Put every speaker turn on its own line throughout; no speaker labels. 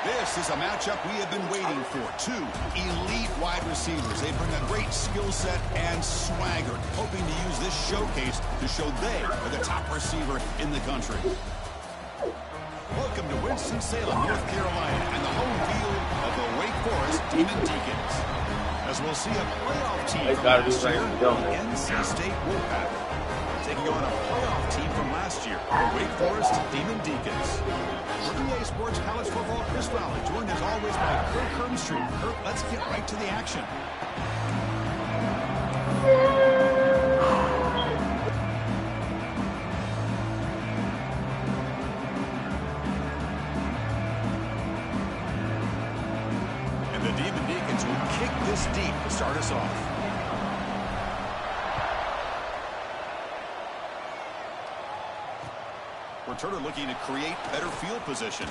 This is a matchup we have been waiting for. Two elite wide receivers. They bring a great skill set and swagger, hoping to use this showcase to show they are the top receiver in the country. Welcome to Winston-Salem, North Carolina, and the home field of the Wake Forest Demon Deacons. As we'll see a playoff team from last year, the NC State Wolfpack, taking on a playoff team from last year, the Wake Forest Demon Deacons. For EA Sports College Football, Chris Rowley, joined as always by Kirk Hermstreet. Kirk, let's get right to the action. And the Demon Deacons will kick this deep to start us off. Returner looking to create better field position.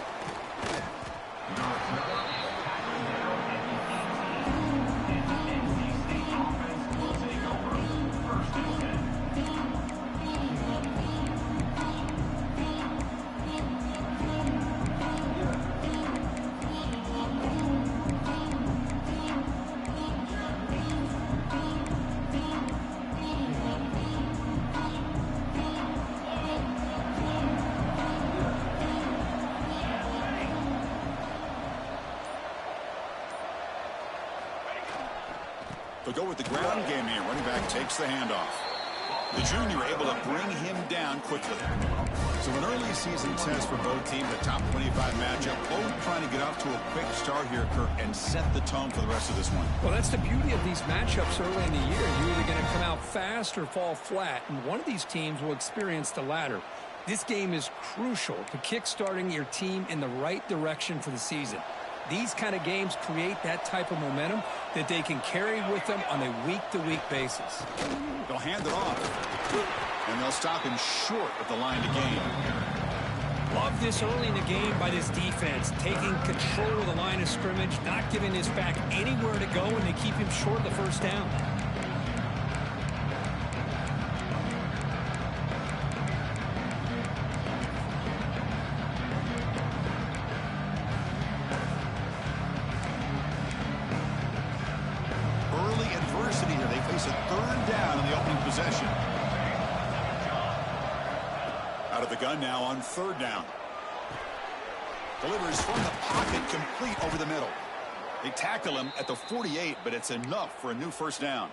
They'll go with the ground game here. Running back takes the handoff. The junior able to bring him down quickly. So an early season test for both teams, a top 25 matchup. Both trying to get off to a quick start here, Kirk, and set the tone for the rest of this one.
Well, that's the beauty of these matchups early in the year. You're either going to come out fast or fall flat, and one of these teams will experience the latter. This game is crucial to kick-starting your team in the right direction for the season. These kind of games create that type of momentum that they can carry with them on a week-to-week basis.
They'll hand it off, and they'll stop him short of the line to gain.
Love this early in the game by this defense, taking control of the line of scrimmage, not giving his back anywhere to go, and they keep him short of the first down.
Face a third down in the opening possession. Out of the gun now on third down. Delivers from the pocket, complete over the middle. They tackle him at the 48, but it's enough for a new first down.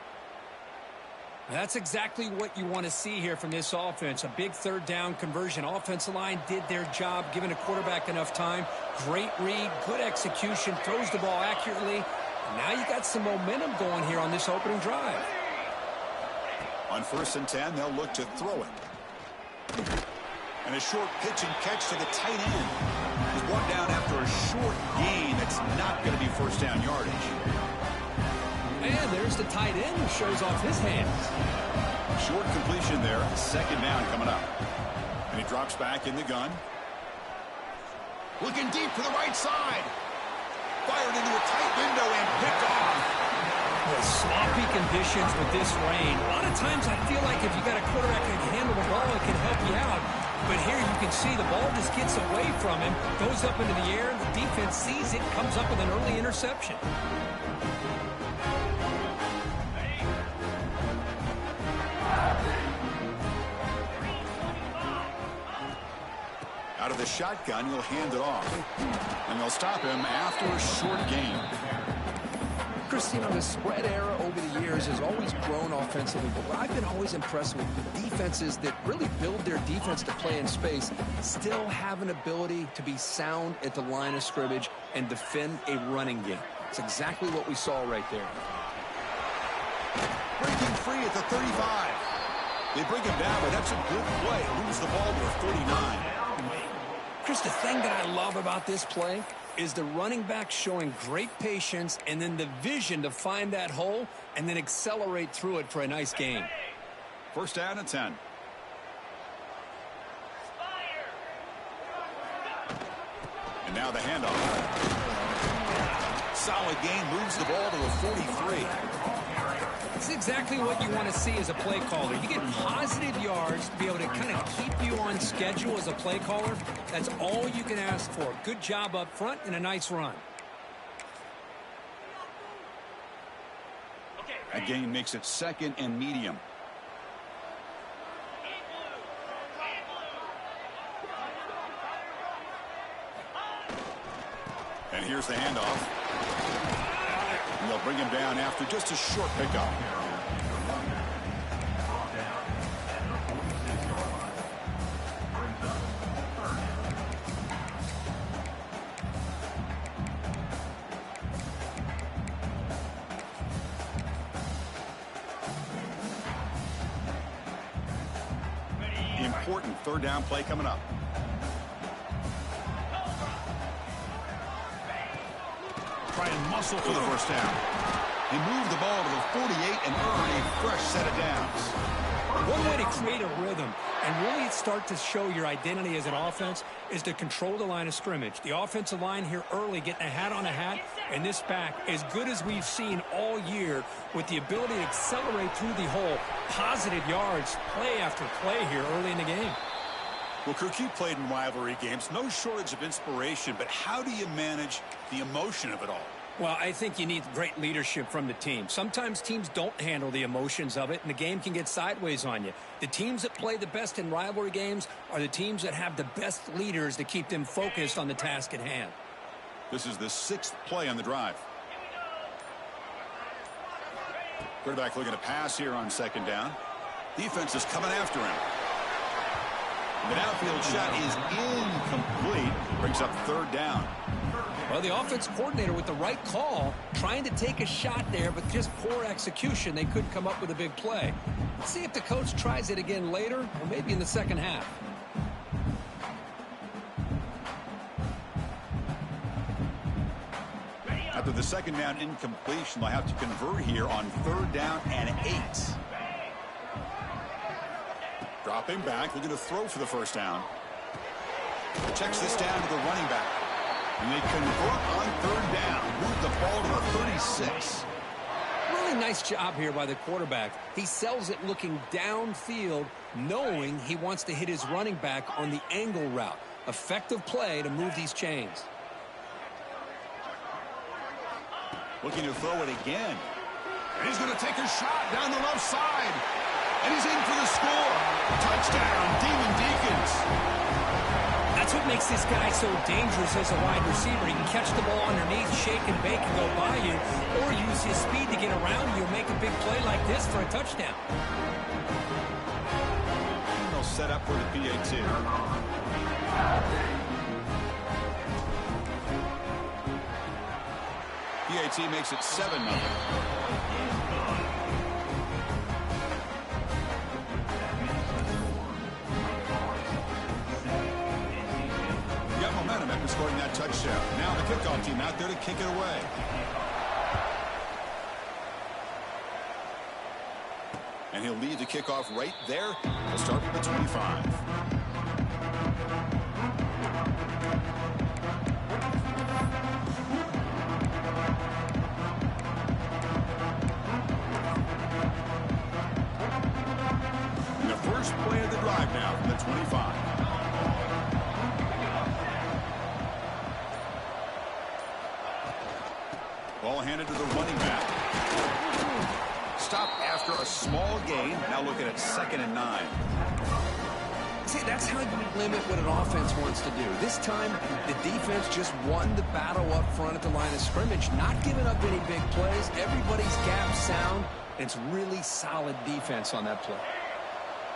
That's exactly what you want to see here from this offense. A big third down conversion. Offensive line did their job, giving a quarterback enough time. Great read, good execution, throws the ball accurately. Now you got some momentum going here on this opening drive.
On 1st and 10, they'll look to throw it. And a short pitch and catch to the tight end. He's brought down after a short gain that's not going to be first down yardage.
And there's the tight end who shows off his hands.
Short completion there, second down coming up. And he drops back in the gun. Looking deep to the right side. Fired into a tight window and picked off.
Well, sloppy conditions with this rain. A lot of times I feel like if you got a quarterback that can handle the ball, it can help you out. But here you can see the ball just gets away from him, goes up into the air, and the defense sees it, comes up with an early interception.
Out of the shotgun, he'll hand it off. And they'll stop him after a short gain.
Chris, you know, the spread era over the years has always grown offensively, but what I've been always impressed with the defenses that really build their defense to play in space still have an ability to be sound at the line of scrimmage and defend a running game. It's exactly what we saw right there.
Breaking free at the 35. They bring him down, but that's a good play. Moves the ball to the 49.
Chris, the thing that I love about this play is the running back showing great patience and then the vision to find that hole and then accelerate through it for a nice gain.
First down and 10. And now the handoff. Solid gain, moves the ball to the 43.
It's exactly what you want to see as a play caller. You get positive yards to be able to kind of keep you on schedule as a play caller. That's all you can ask for. Good job up front and a nice run.
That gain makes it 2nd and medium. And here's the handoff. And they'll bring him down after just a short pickup. Important 3rd down play coming up. Try and muscle for the 1st down. He moved the ball to the 48 and earned a fresh set of downs.
One way to create a rhythm and really start to show your identity as an offense is to control the line of scrimmage. The offensive line here early getting a hat on a hat, and this back as good as we've seen all year with the ability to accelerate through the hole. Positive yards, play after play here early in the game.
Well, Kirk, you played in rivalry games. No shortage of inspiration, but how do you manage the emotion of it all?
Well, I think you need great leadership from the team. Sometimes teams don't handle the emotions of it, and the game can get sideways on you. The teams that play the best in rivalry games are the teams that have the best leaders to keep them focused on the task at hand.
This is the 6th play on the drive. Quarterback looking to pass here on 2nd down. Defense is coming after him. The downfield shot is incomplete. Brings up 3rd down.
Well, the offense coordinator with the right call, trying to take a shot there, but just poor execution. They couldn't come up with a big play. Let's see if the coach tries it again later, or maybe in the 2nd half.
After the 2nd down incompletion, they'll have to convert here on 3rd down and 8. Dropping back, looking to throw for the 1st down. Checks this down to the running back. And they convert on 3rd down. Move the ball to the 36.
Really nice job here by the quarterback. He sells it looking downfield, knowing he wants to hit his running back on the angle route. Effective play to move these chains.
Looking to throw it again. And he's going to take a shot down the left side. And he's in for the score. Touchdown, Demon Deacons.
That's what makes this guy so dangerous as a wide receiver. He can catch the ball underneath, shake and bake and go by you, or use his speed to get around you and make a big play like this for a touchdown.
And they'll set up for the PAT. PAT makes it 7-0. After scoring that touchdown. Now the kickoff team out there to kick it away. And he'll lead the kickoff right there. He'll start from the 25. And the first play of the drive now from the 25. Ball handed to the running back. Stop after a small gain. Now looking at 2nd and 9.
See, that's how you limit what an offense wants to do. This time, the defense just won the battle up front at the line of scrimmage, not giving up any big plays. Everybody's gap sound. It's really solid defense on that play.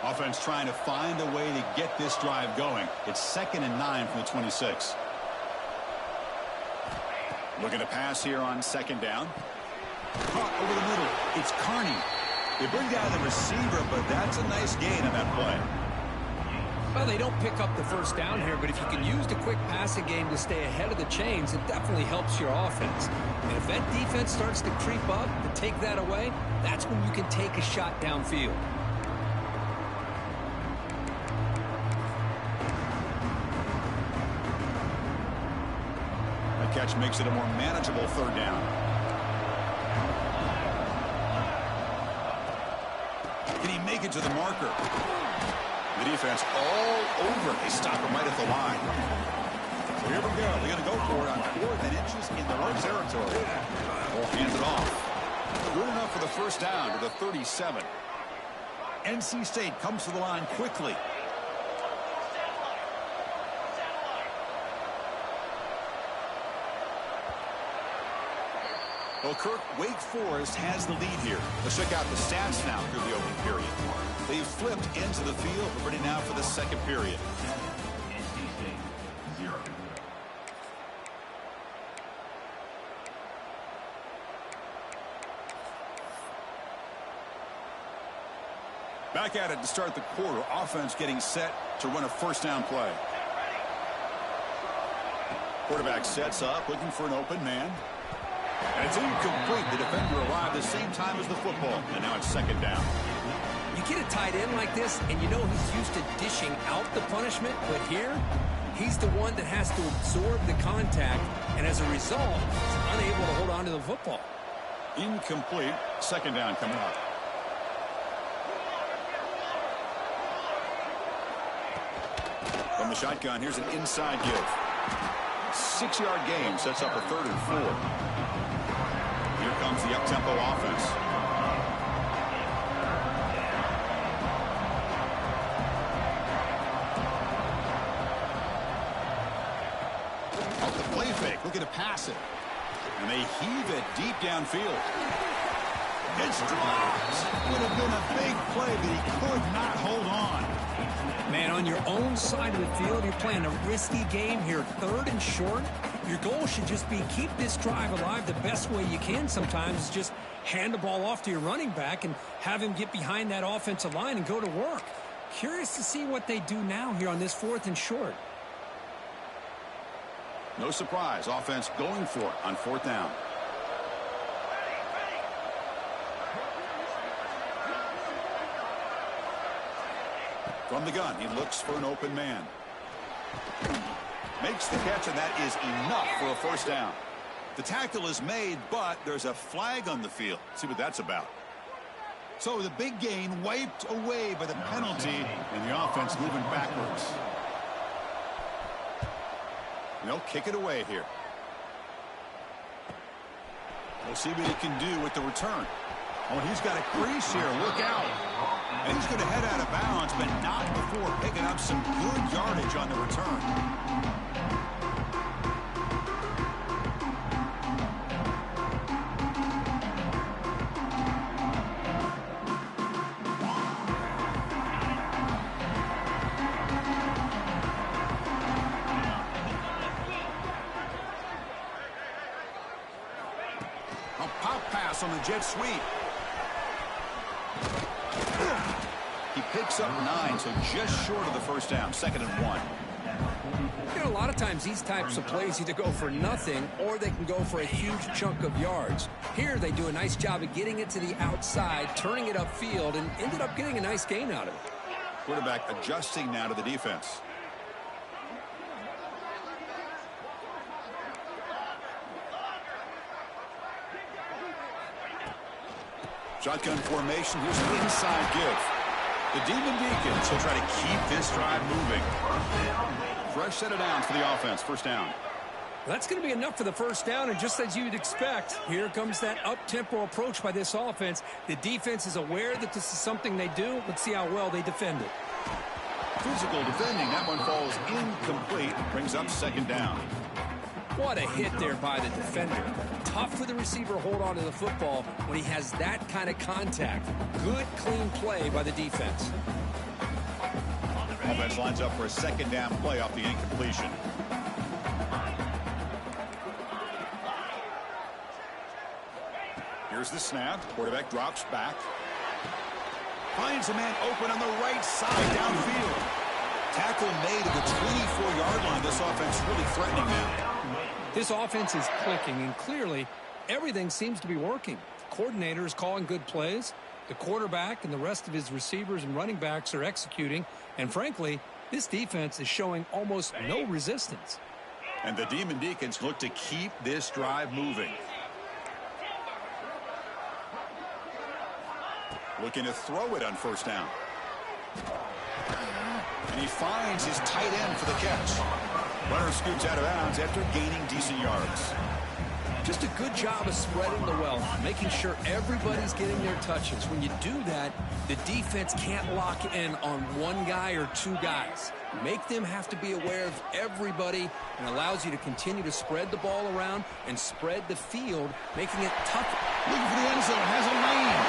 Offense trying to find a way to get this drive going. It's 2nd and 9 from the 26. Looking to pass here on 2nd down. Caught over the middle. It's Carney. They bring down the receiver, but that's a nice gain on that play.
Well, they don't pick up the 1st down here, but if you can use the quick passing game to stay ahead of the chains, it definitely helps your offense. And if that defense starts to creep up and take that away, that's when you can take a shot downfield.
catch makes it a more manageable third down. Can he make it to the marker? The defense all over. They stop him right at the line. So here we go. They're going to go for it on 4th and inches in their own territory. Ball hands it off. Good enough for the first down to the 37. NC State comes to the line quickly. Well, Kirk, Wake Forest has the lead here. Let's check out the stats now through the opening period. They've flipped into the field. We're ready now for the second period.
NC State 0.
Back at it to start the quarter. Offense getting set to run a first down play. Quarterback sets up, looking for an open man. And it's incomplete. The defender arrived the same time as the football. And now it's second down.
You get a tight end like this, and you know he's used to dishing out the punishment. But here, he's the one that has to absorb the contact. And as a result, he's unable to hold on to the football.
Incomplete. Second down coming up. From the shotgun, here's an inside give. 6-yard gain sets up a 3rd and 4. Here comes the up-tempo offense. Off the play fake, looking to pass it. And they heave it deep downfield. It's dropped. Would have been a big play, but he could not hold on.
Man, on your own side of the field, you're playing a risky game here. 3rd and short. Your goal should just be keep this drive alive the best way you can sometimes is just hand the ball off to your running back and have him get behind that offensive line and go to work. Curious to see what they do now here on this 4th and short.
No surprise. Offense going for it on 4th down. From the gun, he looks for an open man. Makes the catch, and that is enough for a first down. The tackle is made, but there's a flag on the field. See what that's about. So the big gain wiped away by the penalty, and the offense moving backwards. And they'll kick it away here. We'll see what he can do with the return. Oh, he's got a crease here. Look out. And he's going to head out of bounds, but not before picking up some good yardage on the return. A pop pass on the jet sweep. He picks up 9, so just short of the first down. 2nd and 1.
You know, a lot of times these types of plays either go for nothing or they can go for a huge chunk of yards. Here they do a nice job of getting it to the outside, turning it upfield, and ended up getting a nice gain out of it.
Quarterback adjusting now to the defense. Shotgun formation. Here's an inside give. The Demon Deacons will try to keep this drive moving. Fresh set of downs for the offense. First down.
That's going to be enough for the first down, and just as you'd expect, here comes that up-tempo approach by this offense. The defense is aware that this is something they do. Let's see how well they defend it.
Physical defending. That one falls incomplete. Brings up 2nd down.
What a hit there by the defender. Tough for the receiver to hold on to the football when he has that kind of contact. Good, clean play by the defense.
Offense lines up for a 2nd down play off the incompletion. Here's the snap. Quarterback drops back. Finds a man open on the right side downfield. Tackle made at the 24-yard line. This offense really threatening now.
This offense is clicking, and clearly everything seems to be working. The coordinator is calling good plays. The quarterback and the rest of his receivers and running backs are executing. And frankly, this defense is showing almost no resistance.
And the Demon Deacons look to keep this drive moving. Looking to throw it on first down. And he finds his tight end for the catch. Runner scoots out of bounds after gaining decent yards.
Just a good job of spreading the wealth, making sure everybody's getting their touches. When you do that, the defense can't lock in on one guy or two guys. Make them have to be aware of everybody, and allows you to continue to spread the ball around and spread the field, making it tough.
Looking for the end zone, has a lane,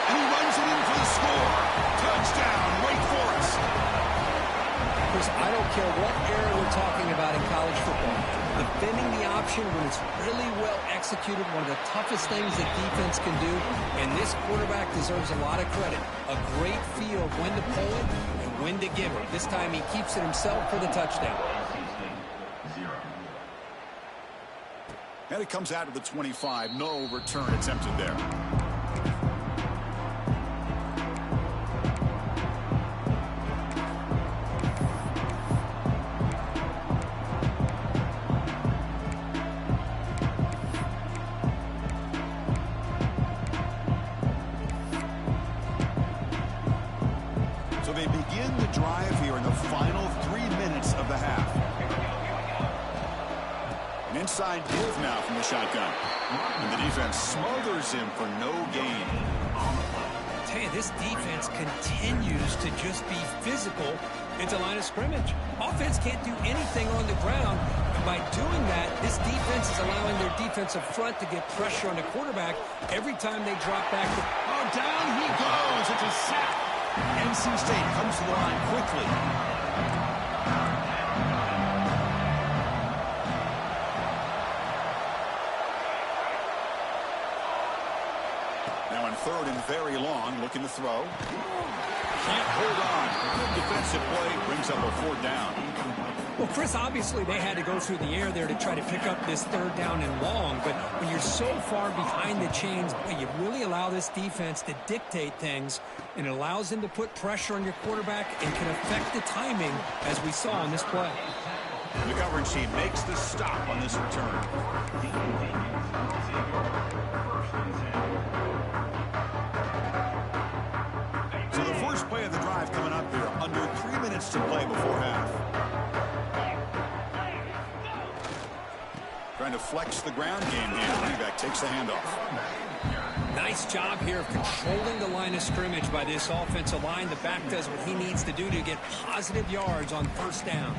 and he runs it in for the score. Touchdown, Wake Forest.
Chris, I don't care what era we're talking about in college football. Defending the option when it's really well executed, one of the toughest things that defense can do, and this quarterback deserves a lot of credit. A great feel of when to pull it and when to give it. This time he keeps it himself for the touchdown.
And it comes out of the 25. No return attempted there. So they begin the drive here in the final 3 minutes of the half. An inside give now from the shotgun. And the defense smothers him for no gain.
I tell you, this defense continues to just be physical at the line of scrimmage. Offense can't do anything on the ground. And by doing that, this defense is allowing their defensive front to get pressure on the quarterback every time they drop back.
Oh, down he goes. It's a sack. NC State comes to the line quickly. Now on third and very long, looking to throw. Can't hold on. Good defensive play brings up a fourth down.
Well, Chris, obviously they had to go through the air there to try to pick up this third down and long, but when you're so far behind the chains, you really allow this defense to dictate things, and it allows them to put pressure on your quarterback and can affect the timing, as we saw on this play.
The coverage team makes the stop on this return. So the first play of the drive coming up here, under 3 minutes to play before half. Trying to flex the ground game here. Running back takes the handoff.
Nice job here of controlling the line of scrimmage by this offensive line. The back does what he needs to do to get positive yards on first down.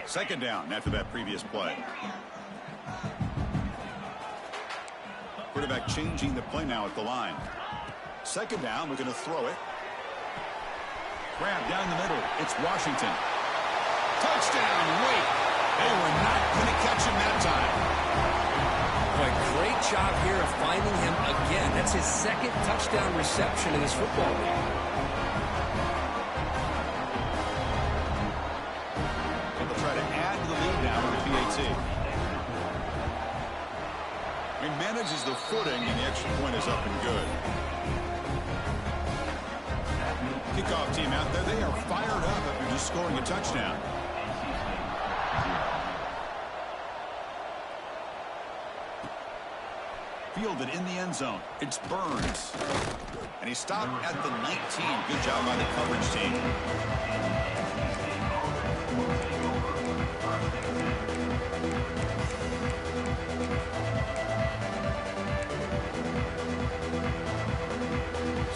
Second down after that previous play. Quarterback changing the play now at the line. Second down, we're going to throw it. Grab down the middle. It's Washington. Touchdown, Wake. They were not going to catch him that time.
Boy, great job here of finding him again. That's his second touchdown reception in this football game.
They'll try to add to the lead now with the PAT. He manages the footing, and the extra point is up and good. Kickoff team out there. They are fired up after just scoring a touchdown. Fielded in the end zone. It's Burns. And he stopped at the 19. Good job by the coverage team.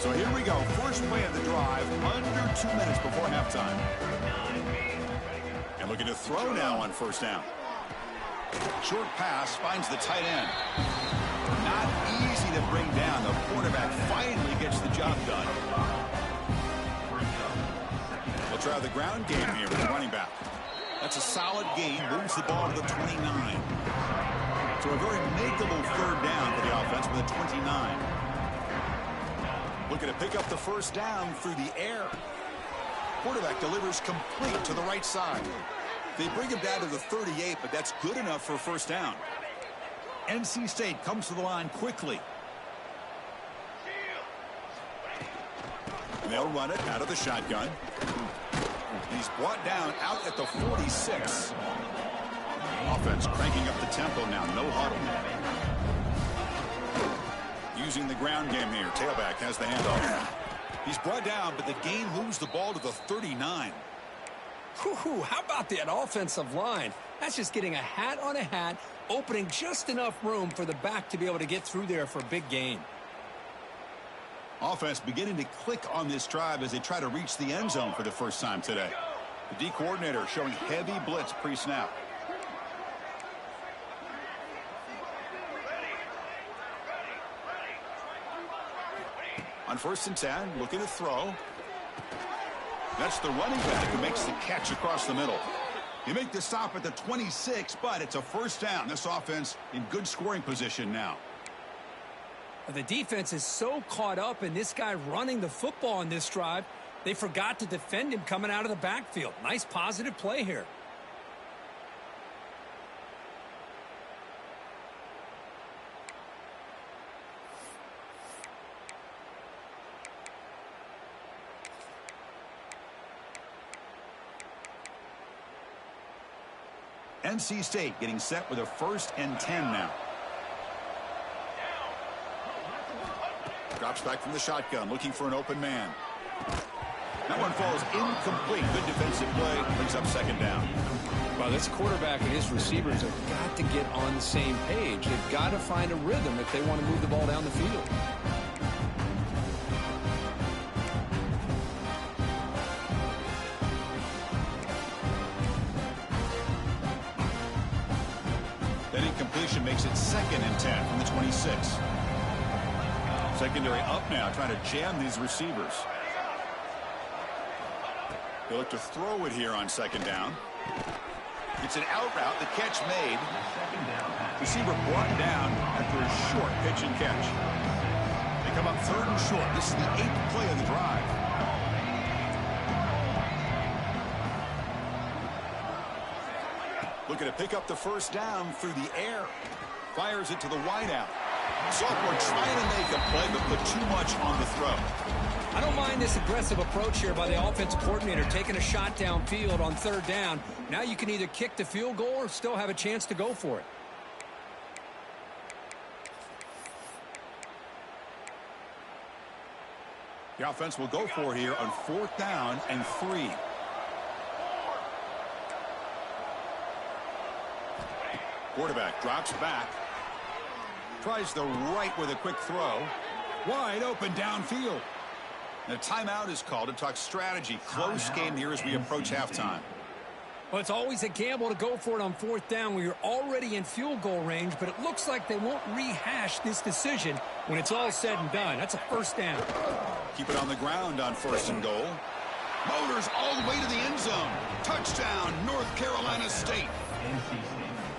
So here we go. First play of the drive, under 2 minutes before halftime. And looking to throw now on first down. Short pass finds the tight end. Not easy to bring down. The quarterback finally gets the job done. We'll try the ground game here with the running back. That's a solid gain. Moves the ball to the 29. So a very makeable third down for the offense with a 29. Looking to pick up the first down through the air. Quarterback delivers complete to the right side. They bring him down to the 38, but that's good enough for a first down. NC State comes to the line quickly. They'll run it out of the shotgun. He's brought down out at the 46. Offense cranking up the tempo now. No huddle. Using the ground game here. Tailback has the handoff. He's brought down, but the game moves the ball to the 39.
Whew, how about that offensive line? That's just getting a hat on a hat, opening just enough room for the back to be able to get through there for a big gain.
Offense beginning to click on this drive as they try to reach the end zone for the first time today. The D coordinator showing heavy blitz pre-snap. On 1st and 10, looking to throw. That's the running back who makes the catch across the middle. You make the stop at the 26, but it's a first down. This offense in good scoring position now.
The defense is so caught up in this guy running the football on this drive, they forgot to defend him coming out of the backfield. Nice positive play here.
NC State getting set with a 1st and 10 now. Drops back from the shotgun, looking for an open man. That one falls incomplete. Good defensive play, brings up 2nd down.
Well, this quarterback and his receivers have got to get on the same page. They've got to find a rhythm if they want to move the ball down the field.
That incompletion makes it 2nd and 10 from the 26. Secondary up now, trying to jam these receivers. They look to throw it here on 2nd down. It's an out route, the catch made. Receiver brought down after a short pitch and catch. They come up 3rd and short. This is the 8th play of the drive. Looking to pick up the 1st down through the air. Fires it to the wideout. Sophomore trying to make a play, but put too much on the throw.
I don't mind this aggressive approach here by the offensive coordinator, taking a shot downfield on 3rd down. Now you can either kick the field goal or still have a chance to go for it.
The offense will go for it here on 4th down and 3. Quarterback drops back. Tries the right with a quick throw. Wide open downfield. And a timeout is called to talk strategy. Close game here as we approach halftime.
Well, it's always a gamble to go for it on 4th down where you're already in field goal range, but it looks like they won't rehash this decision when it's all said and done. That's a 1st down.
Keep it on the ground on 1st and goal. Motors all the way to the end zone. Touchdown, North Carolina State.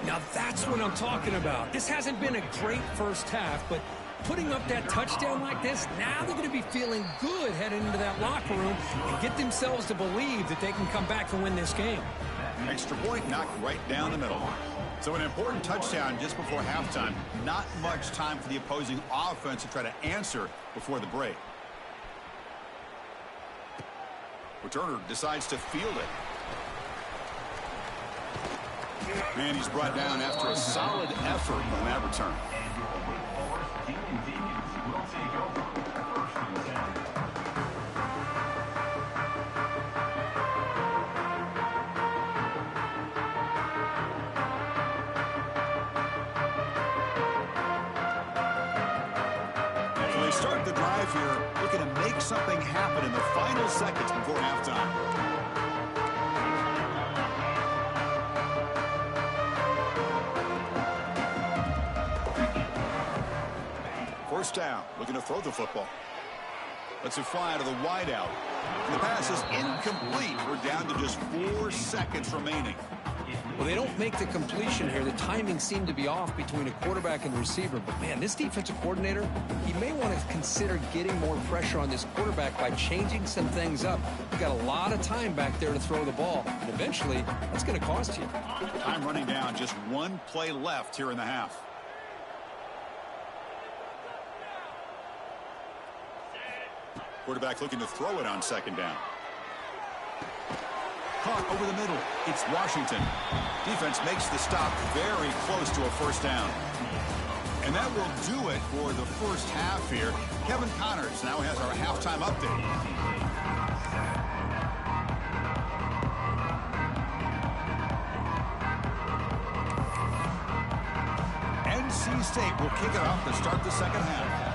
Now that's what I'm talking about. This hasn't been a great first half, but putting up that touchdown like this, now they're going to be feeling good heading into that locker room and get themselves to believe that they can come back and win this game.
Extra point knocked right down the middle. So an important touchdown just before halftime. Not much time for the opposing offense to try to answer before the break. Returner decides to field it. And he's brought down after a solid effort on that return. So they start the drive here, looking to make something happen in the final seconds before halftime. First down, looking to throw the football. Lets it fly to the wideout. The pass is incomplete. We're down to just 4 seconds remaining.
Well, they don't make the completion here. The timing seemed to be off between a quarterback and the receiver. But, man, this defensive coordinator, he may want to consider getting more pressure on this quarterback by changing some things up. You've got a lot of time back there to throw the ball. And eventually, that's going to cost you.
Time running down. Just 1 play left here in the half. Quarterback looking to throw it on second down. Caught over the middle. It's Washington. Defense makes the stop very close to a first down. And that will do it for the first half here. Kevin Connors now has our halftime update. NC State will kick it off to start the second half.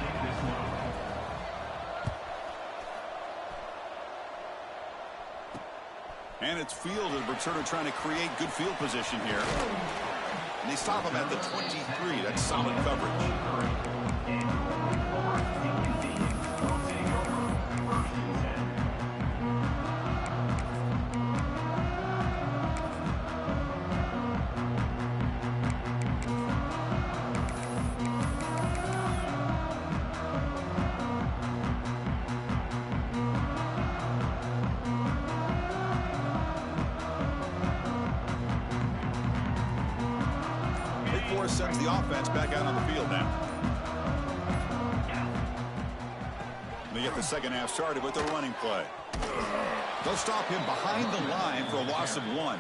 And it's fielded, but sort of trying to create good field position here. And they stop him at the 23. That's solid coverage. Sends the offense back out on the field now. They get the second half started with the running play. They'll stop him behind the line for a loss of 1.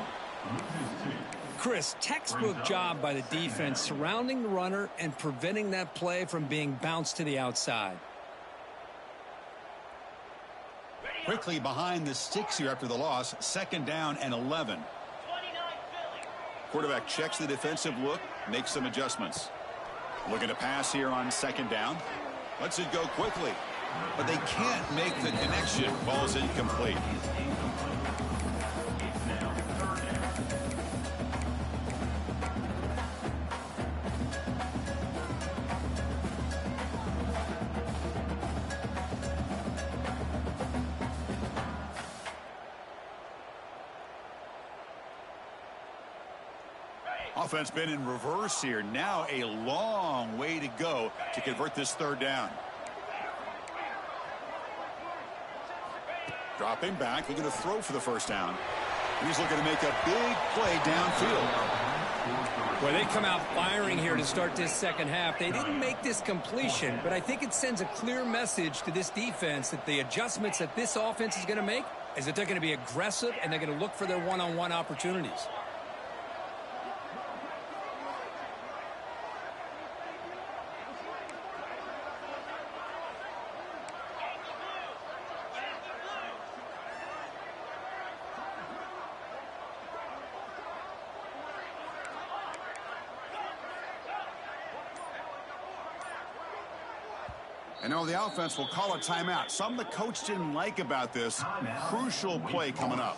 Chris, textbook job by the defense surrounding the runner and preventing that play from being bounced to the outside.
Quickly behind the sticks here after the loss. Second down and 11. Quarterback checks the defensive look, makes some adjustments. Looking to pass here on second down. Lets it go quickly, but they can't make the connection. Ball's incomplete. Offense been in reverse here. Now a long way to go to convert this third down. Dropping back, looking to throw for the first down. He's looking to make a big play downfield.
Well, they come out firing here to start this second half. They didn't make this completion, but I think it sends a clear message to this defense that the adjustments that this offense is going to make is that they're going to be aggressive and they're going to look for their one-on-one opportunities.
And now the offense will call a timeout. Something the coach didn't like about this. Crucial play coming up.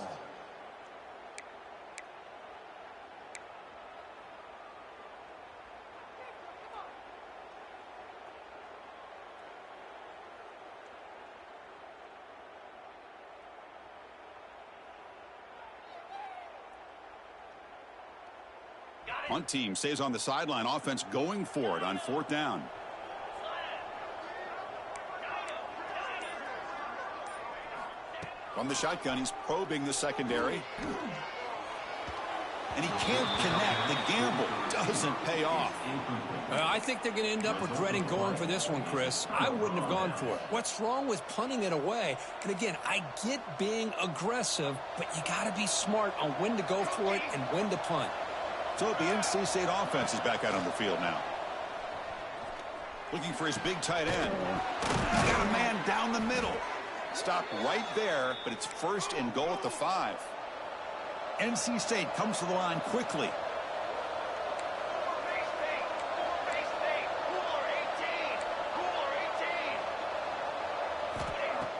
One team stays on the sideline. Offense going for it on fourth down. From the shotgun, he's probing the secondary. And he can't connect. The gamble doesn't pay off.
I think they're going to end up regretting going for this one, Chris. I wouldn't have gone for it. What's wrong with punting it away? And again, I get being aggressive, but you got to be smart on when to go for it and when to punt.
So the NC State offense is back out on the field now. Looking for his big tight end. He's got a man down the middle. Stop right there, but it's first and goal at the 5. NC State comes to the line quickly.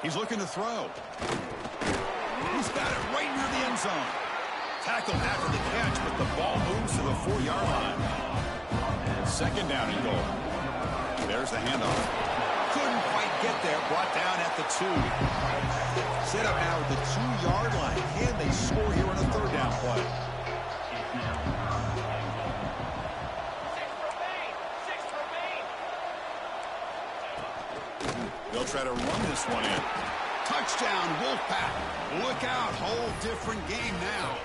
He's looking to throw. He's got it right near the end zone. Tackled after the catch, but the ball moves to the 4-yard line. Second down and goal. There's the handoff. Couldn't quite get there. Brought down at the 2. Set up now at the 2-yard line. Can they score here on a third down play? They'll try to run this one in. Touchdown, Wolfpack. Look out. Whole different game now.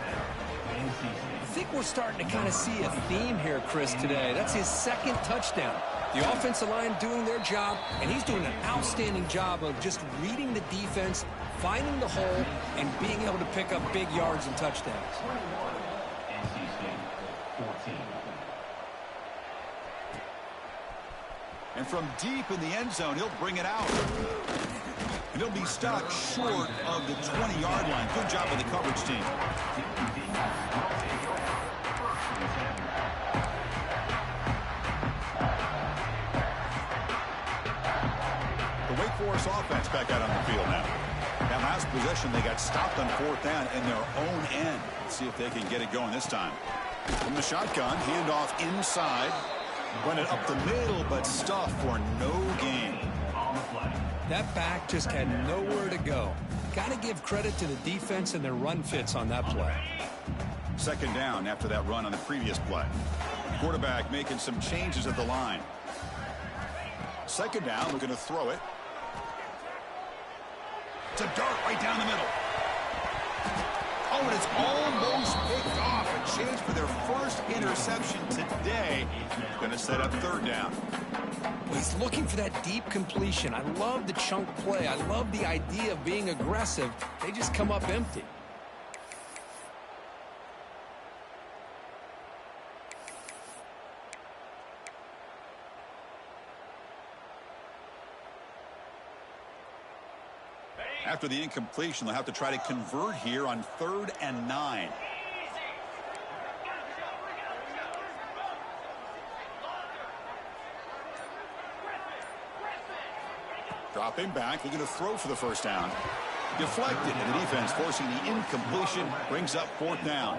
I think we're starting to kind of see a theme here, Chris, today. That's his second touchdown. The offensive line doing their job, and he's doing an outstanding job of just reading the defense, finding the hole, and being able to pick up big yards and touchdowns.
NC State 14.
And from deep in the end zone, he'll bring it out. And he'll be stopped short of the 20-yard line. Good job of the coverage team. The Wake Forest offense back out on the field now. That last possession, they got stopped on 4th down in their own end. Let's see if they can get it going this time. From the shotgun, handoff inside. Run it up the middle, but stuffed for no gain.
That back just had nowhere to go. Got to give credit to the defense and their run fits on that play.
2nd down after that run on the previous play. Quarterback making some changes at the line. 2nd down, looking to throw it. It's a dart right down the middle. Oh, and it's almost picked off. A chance for their first interception today. Going to set up 3rd down.
He's looking for that deep completion. I love the chunk play. I love the idea of being aggressive. They just come up empty.
After the incompletion, they'll have to try to convert here on 3rd and 9. Dropping back, looking to throw for the 1st down. Deflected, and the defense forcing the incompletion, brings up 4th down.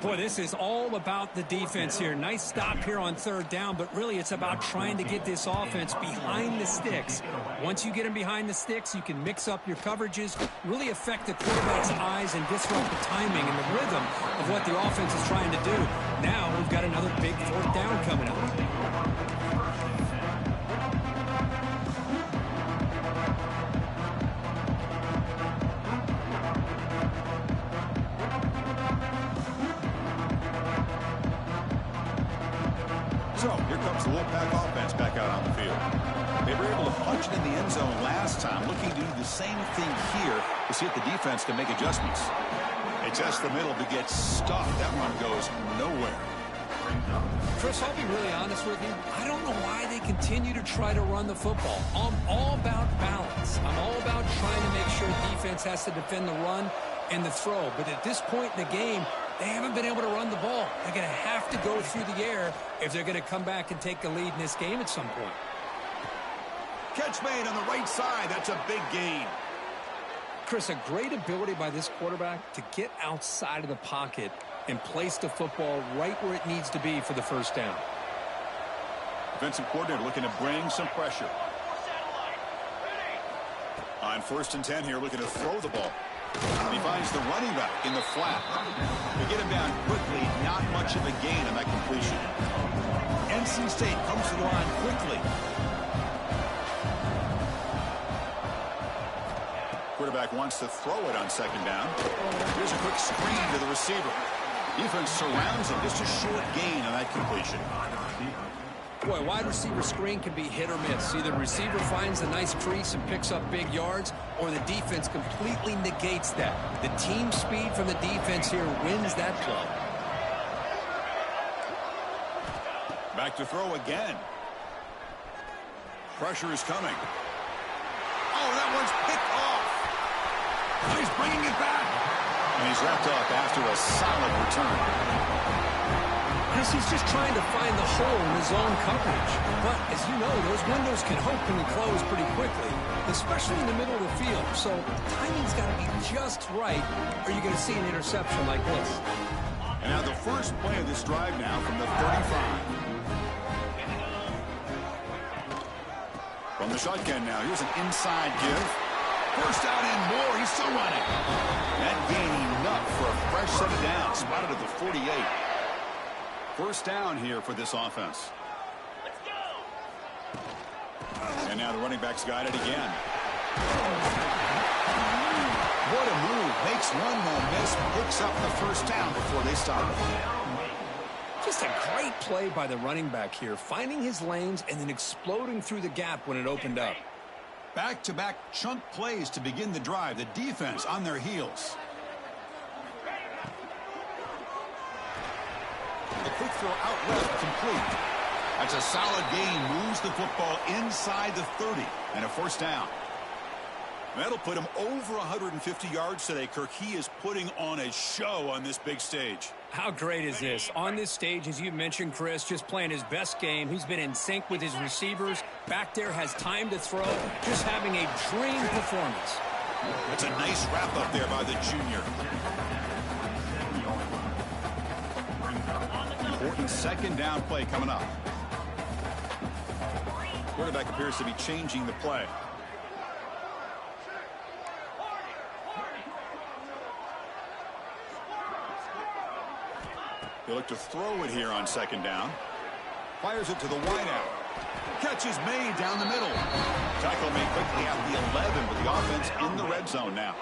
Boy, this is all about the defense here. Nice stop here on 3rd down, but really it's about trying to get this offense behind the sticks. Once you get them behind the sticks, you can mix up your coverages, really affect the quarterback's eyes and disrupt the timing and the rhythm of what the offense is trying to do. Now we've got another big 4th down coming up.
So, here comes the Wolfpack offense back out on the field. They were able to punch it in the end zone last time, looking to do the same thing here to see if the defense can make adjustments. They test the middle to get stuffed. That run goes nowhere.
Chris, I'll be really honest with you. I don't know why they continue to try to run the football. I'm all about balance. I'm all about trying to make sure defense has to defend the run and the throw. But at this point in the game, they haven't been able to run the ball. They're going to have to go through the air if they're going to come back and take the lead in this game at some point.
Catch made on the right side. That's a big gain.
Chris, a great ability by this quarterback to get outside of the pocket and place the football right where it needs to be for the 1st down.
Defensive coordinator looking to bring some pressure. On 1st and 10 here, looking to throw the ball. He finds the running back in the flat. They get him down quickly. Not much of a gain on that completion. NC State comes to the line quickly. Quarterback wants to throw it on 2nd down. Here's a quick screen to the receiver. Defense surrounds him. Just a short gain on that completion.
Boy, wide receiver screen can be hit or miss. Either the receiver finds a nice crease and picks up big yards, or the defense completely negates that. The team speed from the defense here wins that play.
Back to throw again. Pressure is coming. Oh, that one's picked off. He's bringing it back. And he's wrapped up after a solid return.
Chris, he's just trying to find the hole in his own coverage. But, as you know, those windows can open and close pretty quickly, especially in the middle of the field. So, timing's got to be just right, or you're going to see an interception like this.
And now the first play of this drive now from the 35. From the shotgun now, here's an inside give. First out and more, he's still running. That gain enough for a fresh set of downs, spotted at the 48. First down here for this offense.
Let's go.
And now the running back's got it again. What a move. Makes one more miss, picks up the first down before they stop it.
Just a great play by the running back here, finding his lanes and then exploding through the gap when it opened up.
Back-to-back chunk plays to begin the drive. The defense on their heels. The quick throw out left, complete. That's a solid gain. Moves the football inside the 30 and a first down. That'll put him over 150 yards today, Kirk. He is putting on a show on this big stage.
How great is this? On this stage, as you mentioned, Chris, just playing his best game. He's been in sync with his receivers. Back there, has time to throw. Just having a dream performance.
That's a nice wrap up there by the junior. Important second down play coming up. Quarterback appears to be changing the play. They look to throw it here on second down. Fires it to the wideout. Catch is made down the middle. Tackle made quickly at the 11 with the offense in the red zone now.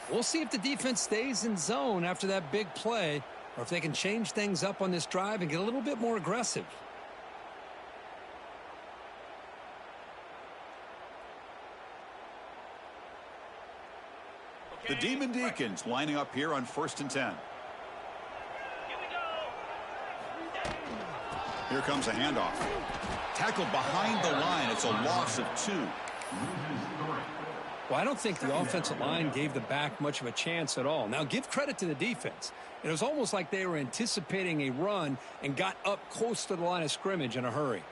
We'll see if the defense stays in zone after that big play, or if they can change things up on this drive and get a little bit more aggressive.
The Demon Deacons lining up here on 1st and 10. Here comes a handoff. Tackled behind the line. It's a loss of 2.
Well, I don't think the offensive line gave the back much of a chance at all. Now, give credit to the defense. It was almost like they were anticipating a run and got up close to the line of scrimmage in a hurry.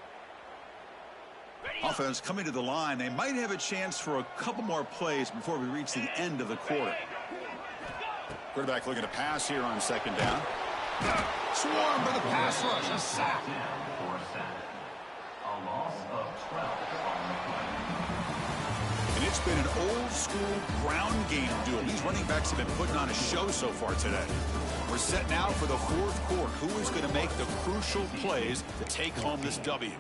Offense coming to the line. They might have a chance for a couple more plays before we reach the end of the quarter. Quarterback looking to pass here on second down. Swarmed by the pass rush. A sack.
A loss of 12 on the play.
And it's been an old school ground game duel. These running backs have been putting on a show so far today. We're set now for the 4th quarter. Who is going to make the crucial plays to take home this W?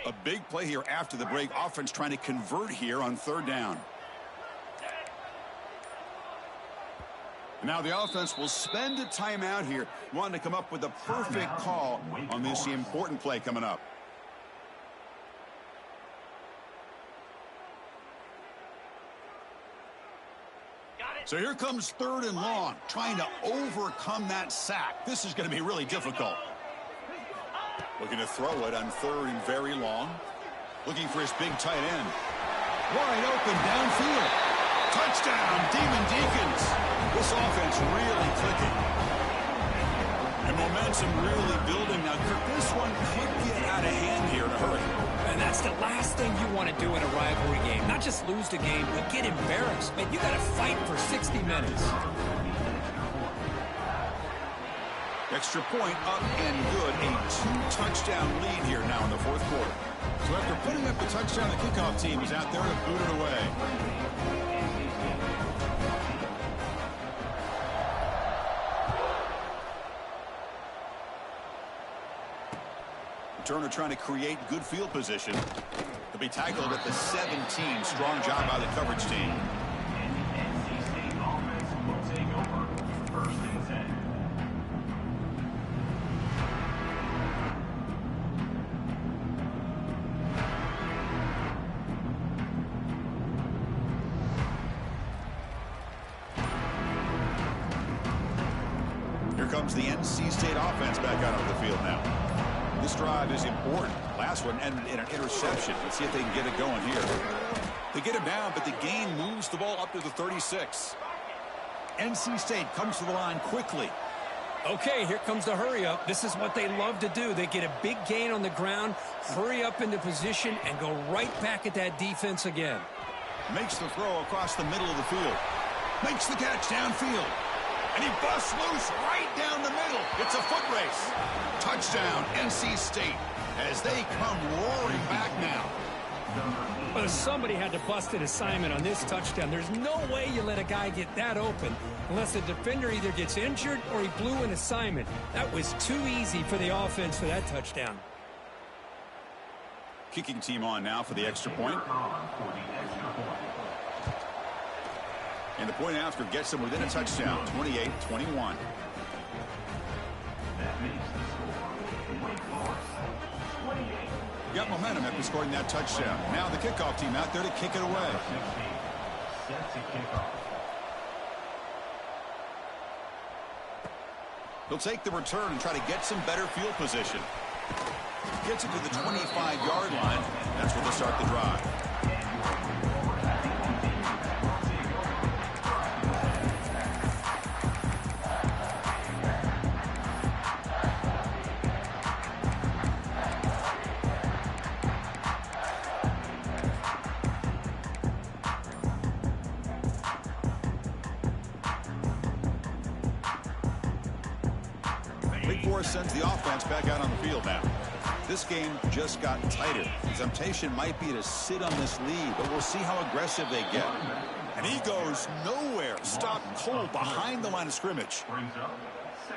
A big play here after the break. Offense trying to convert here on 3rd down. Now the offense will spend a timeout here, wanting to come up with a perfect call on this important play coming up. So here comes 3rd and long, trying to overcome that sack. This is going to be really difficult. Looking to throw it on 3rd and very long. Looking for his big tight end. Wide open downfield. Touchdown, Demon Deacons. This offense really clicking. And momentum really building. Now, Kirk, this one could get out of hand here in a hurry.
And that's the last thing you want to do in a rivalry game. Not just lose the game, but get embarrassed. Man, you got to fight for 60 minutes.
Extra point up and good. A 2-touchdown lead here now in the 4th quarter. So after putting up the touchdown, the kickoff team is out there to boot it away. Turner trying to create good field position. He'll be tackled at the 17. Strong job by the coverage team.
NC State offense will take over 1st and 10.
Here comes the NC State offense back out on the field now. This drive is important. Last one ended in an interception. Let's see if they can get it going here. They get it down, but the gain moves the ball up to the 36. NC State comes to the line quickly.
Okay, here comes the hurry up. This is what they love to do. They get a big gain on the ground, hurry up into position, and go right back at that defense again.
Makes the throw across the middle of the field. Makes the catch downfield. And he busts loose right down the middle. It's a foot race. Touchdown, NC State, as they come roaring back now.
Well, somebody had to bust an assignment on this touchdown. There's no way you let a guy get that open unless the defender either gets injured or he blew an assignment. That was too easy for the offense for that touchdown.
Kicking team on now for the extra point. And the point after gets them within a touchdown, 28-21. Got momentum after scoring that touchdown. Now the kickoff team out there to kick it away. He'll take the return and try to get some better field position. Gets it to the 25-yard line. That's where they'll start the drive. Sends the offense back out on the field now. This game just got tighter. The temptation might be to sit on this lead, but we'll see how aggressive they get. And he goes nowhere. Stopped cold behind the line of scrimmage.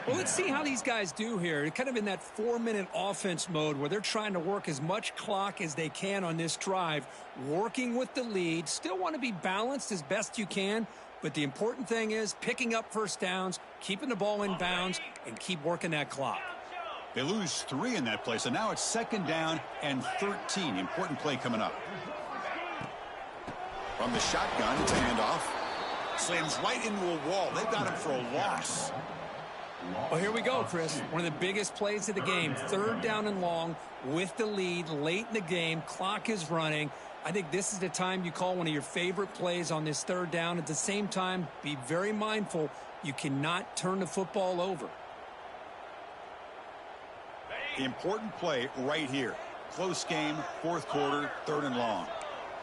Well, let's see how these guys do here. Kind of in that 4-minute offense mode where they're trying to work as much clock as they can on this drive, working with the lead. Still want to be balanced as best you can. But the important thing is picking up first downs, keeping the ball in bounds, and keep working that clock.
They lose 3 in that play, so now it's 2nd down and 13. Important play coming up. From the shotgun, it's a handoff. Slams right into a wall. They've got him for a loss.
Well, here we go, Chris. One of the biggest plays of the game. 3rd down and long with the lead late in the game. Clock is running. I think this is the time you call one of your favorite plays on this 3rd down. At the same time, be very mindful. You cannot turn the football over.
Important play right here. Close game, 4th quarter, 3rd and long.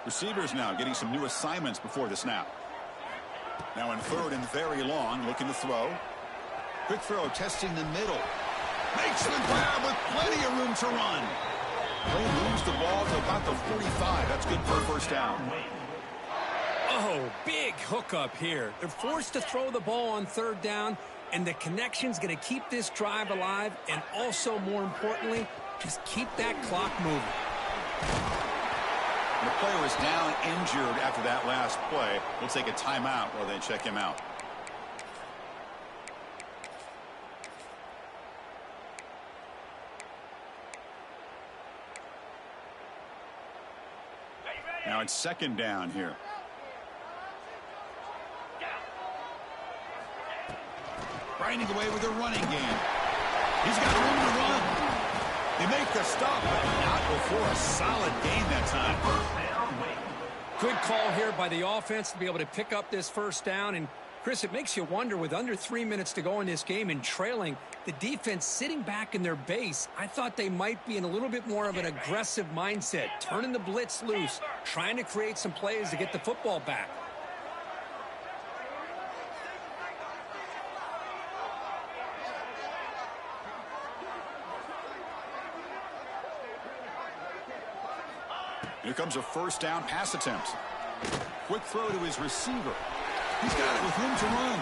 Receivers now getting some new assignments before the snap. Now in 3rd and very long, looking to throw. Quick throw, testing the middle. Makes the grab with plenty of room to run. They lose the ball to about the 45. That's good for a 1st down.
Oh, big hookup here. They're forced to throw the ball on 3rd down, and the connection's going to keep this drive alive, and also, more importantly, just keep that clock moving.
The player is down injured after that last play. We'll take a timeout while they check him out. Now it's 2nd down here. Grinding away with a running game. He's got room to run. They make the stop, but not before a solid gain that time.
Good call here by the offense to be able to pick up this 1st down. And, Chris, it makes you wonder, with under 3 minutes to go in this game and trailing, the defense sitting back in their base, I thought they might be in a little bit more of an aggressive mindset, turning the blitz loose, trying to create some plays to get the football back.
Here comes a 1st down pass attempt. Quick throw to his receiver. He's got it with room to run.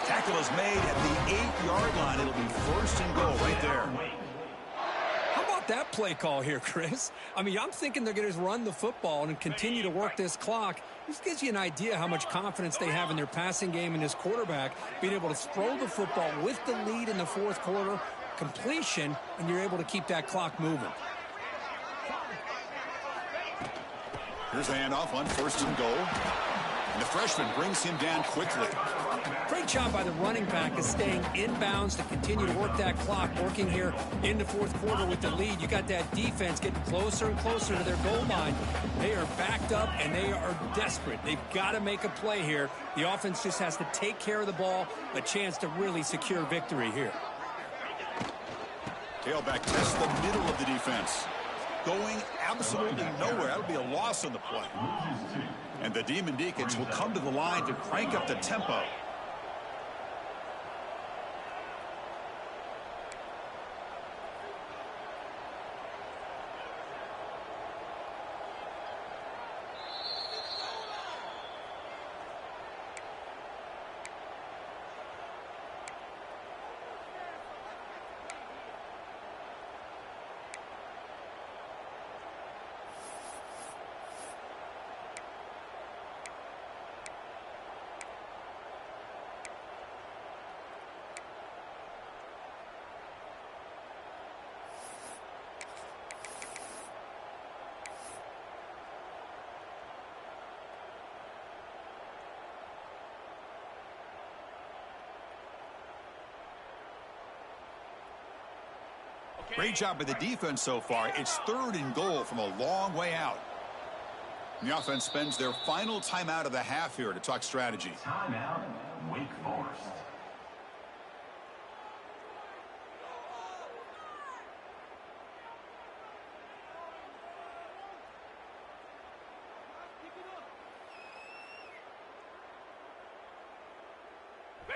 Tackle is made at the 8-yard line. It'll be 1st and goal right there.
How about that play call here, Chris? I mean, I'm thinking they're going to run the football and continue to work this clock. This gives you an idea how much confidence they have in their passing game and this quarterback, being able to throw the football with the lead in the 4th quarter, completion, and you're able to keep that clock moving.
Here's the handoff on 1st and goal. And the freshman brings him down quickly.
Great job by the running back of staying inbounds to continue to work that clock, working here in the 4th quarter with the lead. You got that defense getting closer and closer to their goal line. They are backed up, and they are desperate. They've got to make a play here. The offense just has to take care of the ball, a chance to really secure victory here.
Tailback tests the middle of the defense. Going absolutely nowhere. That'll be a loss on the play. And the Demon Deacons will come to the line to crank up the tempo. Great job by the defense so far. It's 3rd and goal from a long way out. And the offense spends their final timeout of the half here to talk strategy.
Timeout, Wake Forest.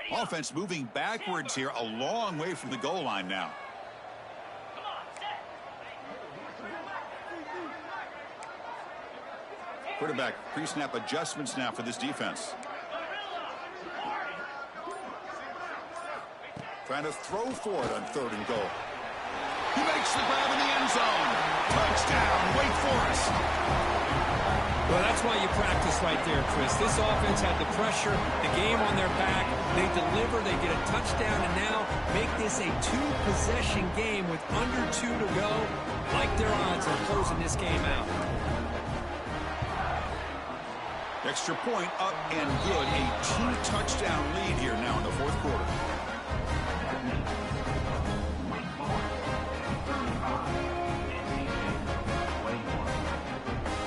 Offense moving backwards here, a long way from the goal line now. Quarterback pre-snap adjustments now for this defense. Trying to throw for it on 3rd and goal. He makes the grab in the end zone. Touchdown, Wake Forest.
Well, that's why you practice right there, Chris. This offense had the pressure, the game on their back. They deliver, they get a touchdown, and now make this a 2-possession game with under 2 to go. Like their odds of closing this game out.
Extra point up and good. A 2-touchdown lead here now in the 4th quarter.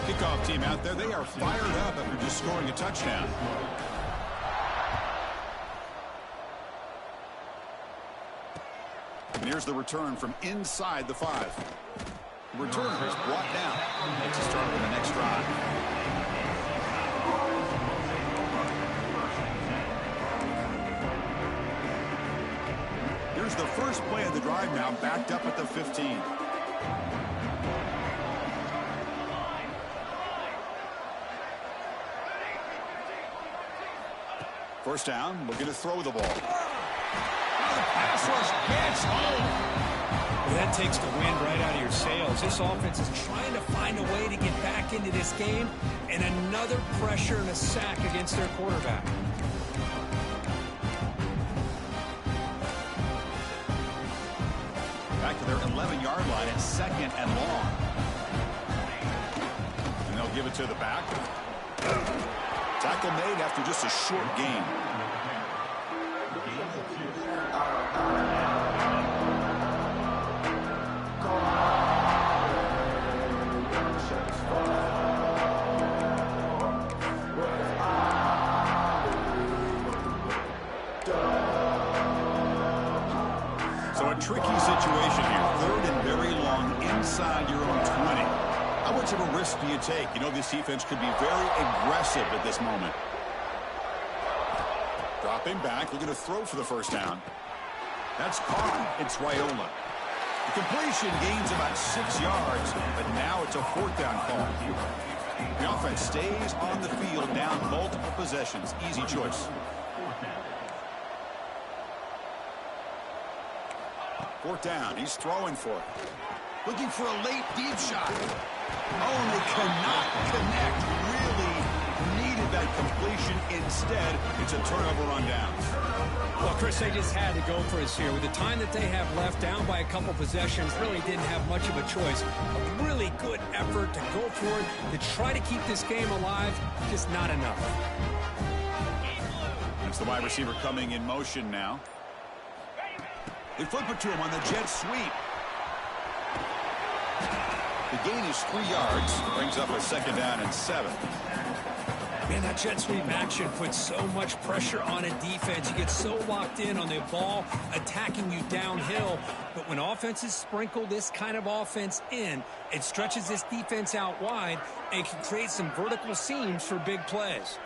Kickoff team out there. They are fired up after just scoring a touchdown. And here's the return from inside the 5. The returner is brought down. Makes a start on the next drive. Here's the first play of the drive now, backed up at the 15. First down, looking to throw the ball. The pass rush gets home.
Well, that takes the wind right out of your sails. This offense is trying to find a way to get back into this game, and another pressure and a sack against their quarterback.
Back to their 11-yard line at 2nd and long. And they'll give it to the back. Tackle made after just a short gain. So a tricky situation here. 3rd and very long inside your own 20. How much of a risk do you take? You know, this defense could be very aggressive at this moment. Dropping back, looking to throw for the first down. That's caught. It's Raiola. The completion gains about 6 yards, but now it's a 4th down call. The offense stays on the field, down multiple possessions. Easy choice. 4th down. He's throwing for it. Looking for a late deep shot. Oh, and they cannot connect. Really needed that completion. Instead, it's a turnover on downs.
Well, Chris, they just had to go for us here. With the time that they have left, down by a couple possessions, really didn't have much of a choice. A really good effort to go for it, to try to keep this game alive, just not enough.
That's the wide receiver coming in motion now. They flip it to him on the jet sweep. The gain is 3 yards. Brings up a 2nd down and 7.
Man, that jet sweep action puts so much pressure on a defense. You get so locked in on the ball attacking you downhill. But when offenses sprinkle this kind of offense in, it stretches this defense out wide and can create some vertical seams for big plays.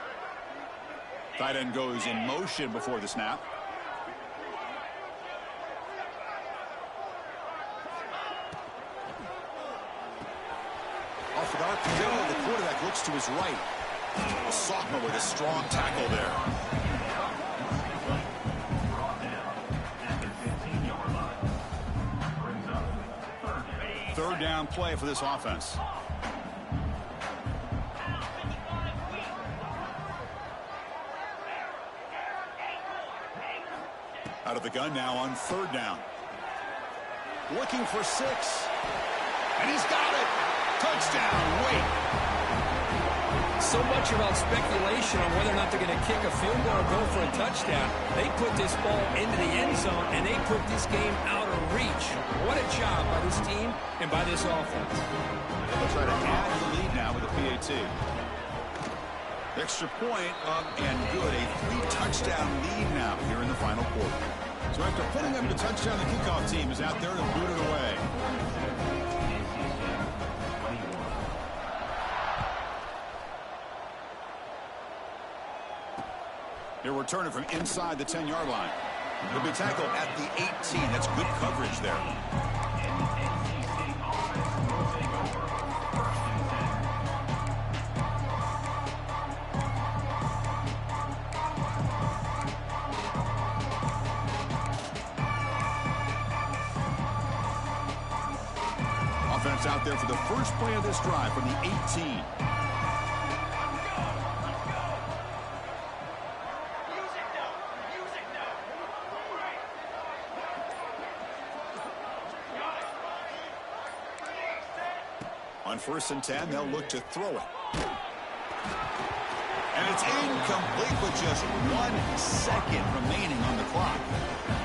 Tight end goes in motion before the snap. Off the RPO, the quarterback looks to his right. A sophomore with a strong tackle there. Third down play for this offense. Out of the gun now on 3rd down. Looking for 6. And he's got it. Touchdown, Wake.
So much about speculation on whether or not they're going to kick a field goal or go for a touchdown. They put this ball into the end zone, and they put this game out of reach. What a job by this team and by this offense.
They'll try to add the lead now with a PAT. Extra point up and good. A 3-touchdown lead now here in the final quarter. So after putting up the touchdown, the kickoff team is out there to boot it away. He'll return it from inside the 10-yard line. He'll be tackled at the 18. That's good coverage there. Offense out there for the first play of this drive from the 18. On 1st and 10, they'll look to throw it. And it's incomplete with just 1 second remaining on the clock.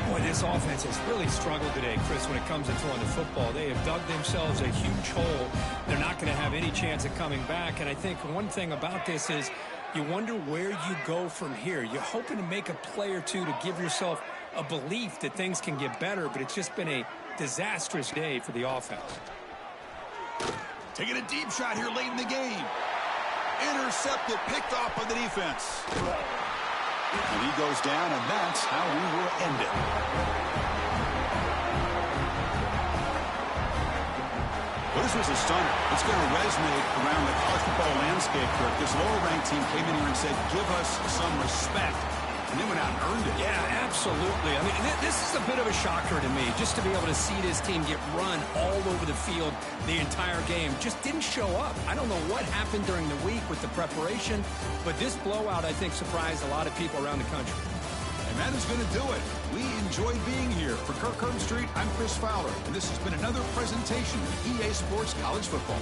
Boy, this offense has really struggled today, Chris, when it comes to throwing the football. They have dug themselves a huge hole. They're not going to have any chance of coming back. And I think one thing about this is you wonder where you go from here. You're hoping to make a play or two to give yourself a belief that things can get better, but it's just been a disastrous day for the offense.
Taking a deep shot here late in the game. Intercepted, picked off by the defense. And he goes down, and that's how we will end it. Well, this was a stunner. It's going to resonate around the college football landscape, Kirk. This lower-ranked team came in here and said, give us some respect. And they went out and earned it.
Yeah, absolutely. I mean, this is a bit of a shocker to me, just to be able to see this team get run all over the field the entire game. Just didn't show up. I don't know what happened during the week with the preparation, but this blowout, I think, surprised a lot of people around the country.
And that is going to do it. We enjoyed being here. For Kirk Street, I'm Chris Fowler, and this has been another presentation of EA Sports College Football.